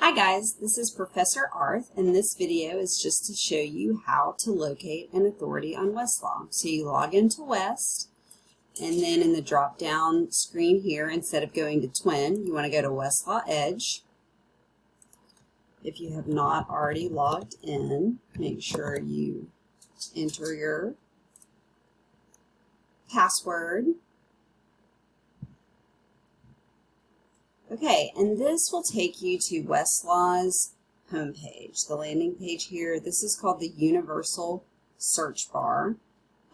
Hi guys, this is Professor Arth, and this video is just to show you how to locate an authority on Westlaw. So you log into West, and then in the drop-down screen here, instead of going to Twin, you want to go to Westlaw Edge. If you have not already logged in, make sure you enter your password. Okay, and this will take you to Westlaw's homepage, the landing page here. This is called the Universal Search Bar.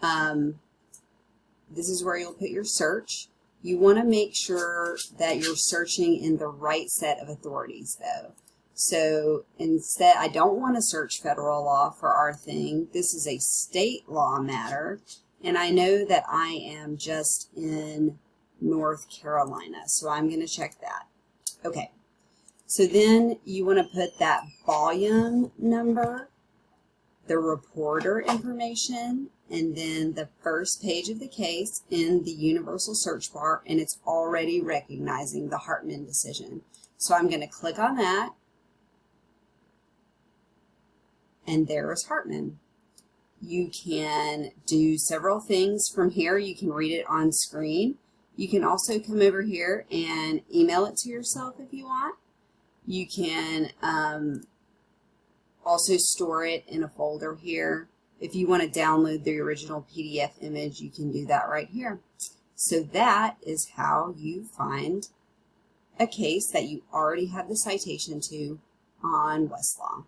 This is where you'll put your search. You want to make sure that you're searching in the right set of authorities, though. So instead, I don't want to search federal law for our thing. This is a state law matter, and I know that I am just in North Carolina, so I'm going to check that. Okay, so then you want to put that volume number, the reporter information, and then the first page of the case in the Universal Search Bar, and it's already recognizing the Hartman decision. So I'm going to click on that, and there is Hartman. You can do several things from here. You can read it on screen. You can also come over here and email it to yourself if you want. You can also store it in a folder here. If you want to download the original PDF image, you can do that right here. So that is how you find a case that you already have the citation to on Westlaw.